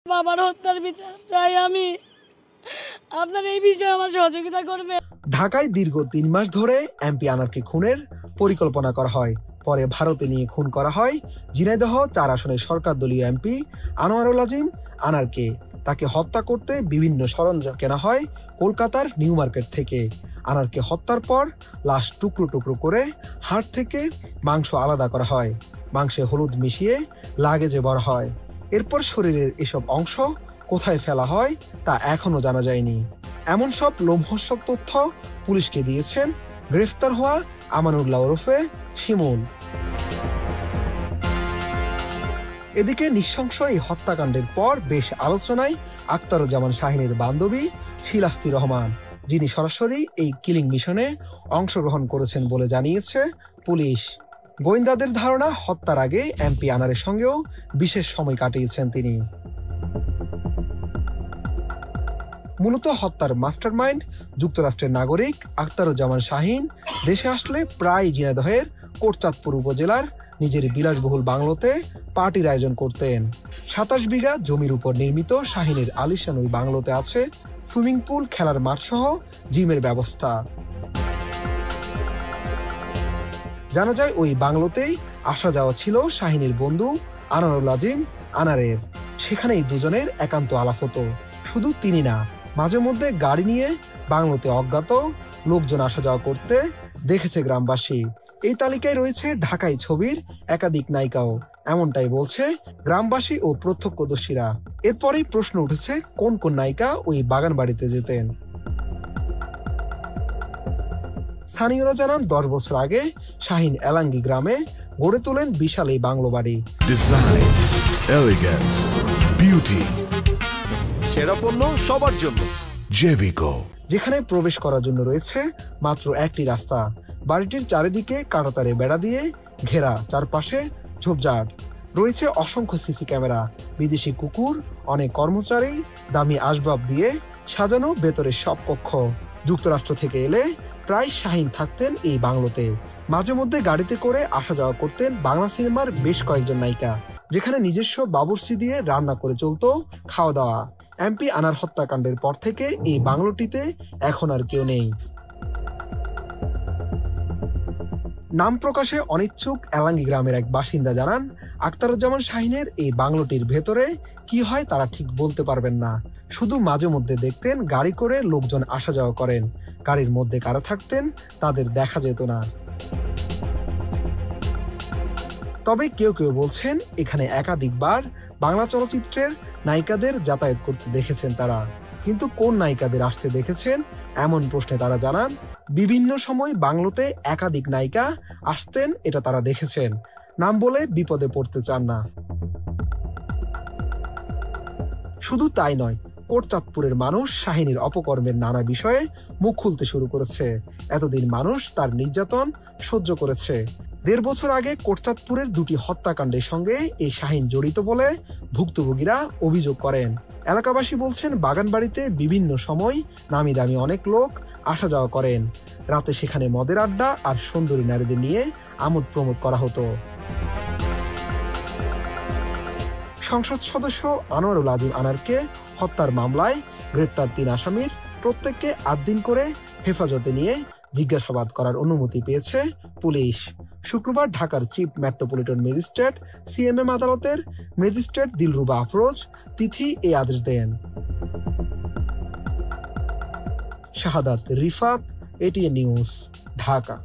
বাবার হত্যার বিচার চাই আমি। আপনার এই বিষয়ে আমার সহযোগিতা করবে। ঢাকায় দীর্ঘ ৩ মাস ধরে এমপি আনারকে খুনের পরিকল্পনা করা হয়। পরে ভারতে নিয়ে খুন করা হয় ঝিনাইদহ ৪ আসনের সরকার দলীয় এমপি আনোয়ারুল আজিম আনারকে। তাকে হত্যা করতে বিভিন্ন সরঞ্জাম কেনা হয় কলকাতার নিউ মার্কেট থেকে। আনারকে হত্যার পর লাশ টুকরো টুকরো করে হাড় থেকে মাংস আলাদা করা হয়। মাংসে হলুদ মিশিয়ে লাগেজে ভরা হয়। এরপর শরীরের এসব অংশ কোথায় ফেলা হয় তা এখনো জানা যায়নি। এমন সব লোমহর্ষক তথ্য পুলিশকে দিয়েছেন গ্রেফতার হওয়া আমানুল্লাহ ওরফে শিমুল। এদিকে নৃশংস এই হত্যাকাণ্ডের পর বেশ আলোচনায় আখতারুজ্জামান শাহীনের বান্ধবী শিলাস্তি রহমান, যিনি সরাসরি এই কিলিং মিশনে অংশগ্রহণ করেছেন বলে জানিয়েছে পুলিশ। গোয়েন্দাদের ধারণা, হত্যার আগে এমপি আনারের সঙ্গেও বিশেষ সময় কাটিয়েছেন তিনি। মূলত হত্যার মাস্টারমাইন্ড যুক্তরাষ্ট্রের নাগরিক আখতারুজ্জামান শাহীন দেশে আসলে প্রায় ঝিনাইদহের কোটচাঁদপুর উপজেলার নিজের বিলাসবহুল বাংলোতে পার্টির আয়োজন করতেন। ২৭ বিঘা জমির উপর নির্মিত শাহীনের আলিশান ওই বাংলোতে আছে সুইমিং পুল, খেলার মাঠ সহ জিমের ব্যবস্থা। জানা যায় ওই বাংলোতেই আসা যাওয়া ছিল শাহীনের বন্ধু আনোয়ারুল আজিম আনারের। সেখানেই দুজনের একান্ত আলাপ হতো। শুধু তিনি না, মাঝে মধ্যে গাড়ি নিয়ে বাংলোতে অজ্ঞাত লোকজন আসা যাওয়া করতে দেখেছে গ্রামবাসী। এই তালিকায় রয়েছে ঢাকাই ছবির একাধিক নায়িকাও, এমনটাই বলছে গ্রামবাসী ও প্রত্যক্ষদর্শীরা। এরপরেই প্রশ্ন উঠেছে কোন কোন নায়িকা ওই বাগান বাড়িতে যেতেন। স্থানীয়রা জানান ১০ বছর আগে শাহীন এলাঙ্গি গ্রামে গড়ে তোলেন বিশাল এই বাংলো বাড়ি। ডিজাইন, এলিগেন্স, বিউটি, সেরা পণ্য সবার জন্য জেভিকো। যেখানে প্রবেশ করার জন্য রয়েছে মাত্র একটি রাস্তা। বাড়িটির চারিদিকে কাঁটাতারে বেড়া দিয়ে ঘেরা, চারপাশে ঝোপঝাড়। রয়েছে অসংখ্য সিসি ক্যামেরা, বিদেশি কুকুর, অনেক কর্মচারী, দামি আসবাব দিয়ে সাজানো ভেতরের সব কক্ষ। যুক্তরাষ্ট্র থেকে এলে প্রায় শাহীন থাকতেন এই বাংলোতে। মাঝে মধ্যে গাড়িতে করে আসা যাওয়া করতেন বাংলা সিনেমার বেশ কয়েকজন নায়িকা, যেখানে নিজস্ব বাবুর্চি দিয়ে রান্না করে চলতো খাওয়া দাওয়া। এমপি আনার হত্যাকাণ্ডের পর থেকে এই বাংলোটিতে এখন আর কেউ নেই। নাম প্রকাশে অনিচ্ছুক এলাঙ্গি গ্রামের এক বাসিন্দা জানান, আখতারুজ্জামান শাহীনের এই বাংলোটির ভেতরে কি হয় তারা ঠিক বলতে পারবেন না। শুধু মাঝে মধ্যে দেখতেন গাড়ি করে লোকজন আসা যাওয়া করেন। গাড়ির মধ্যে কারা থাকতেন তাদের দেখা যেত না। তবে কেউ কেউ বলছেন এখানে একাধিকবার বাংলা চলচ্চিত্রের নায়িকাদের যাতায়াত করতে দেখেছেন তারা। কিন্তু কোন নায়িকাদের আসতে দেখেছেন এমন প্রশ্নে তারা জানান, বিভিন্ন সময় বাংলোতে একাধিক নায়িকা আসতেন, এটা তারা দেখেছেন। নাম বলে বিপদে পড়তে চান না। শুধু তাই নয়, কোটচাঁদপুরের মানুষ শাহীনের অপকর্মের নানা বিষয়ে মুখ খুলতে শুরু করেছে। এতদিন মানুষ তার নির্যাতন সহ্য করেছে। ১.৫ বছর আগে কোটচাঁদপুরের ২টি হত্যাকাণ্ডের সঙ্গে এই শাহীন জড়িত বলে ভুক্তভোগীরা অভিযোগ করেন। এলাকাবাসী বলছেন বাগানবাড়িতে বিভিন্ন সময় নামি দামি অনেক লোক আসা যাওয়া করেন। রাতে সেখানে মদের আড্ডা আর সুন্দরী নারীদের নিয়ে আমোদ প্রমোদ করা হতো। সংসদ সদস্য আনোয়ারুল আজিম আনারকে হত্যার মামলায় গ্রেপ্তার ৩ আসামির প্রত্যেককে ৮ দিন করে হেফাজতে নিয়ে জিজ্ঞাসাবাদ করার অনুমতি পেয়েছে পুলিশ। শুক্রবার ঢাকার চিফ মেট্রোপলিটন ম্যাজিস্ট্রেট সিএমএম আদালতের ম্যাজিস্ট্রেট দিলরুবা আফরোজ তিথি এই আদেশ দেন। শাহাদাত রিফাত, এটিএন নিউজ, ঢাকা।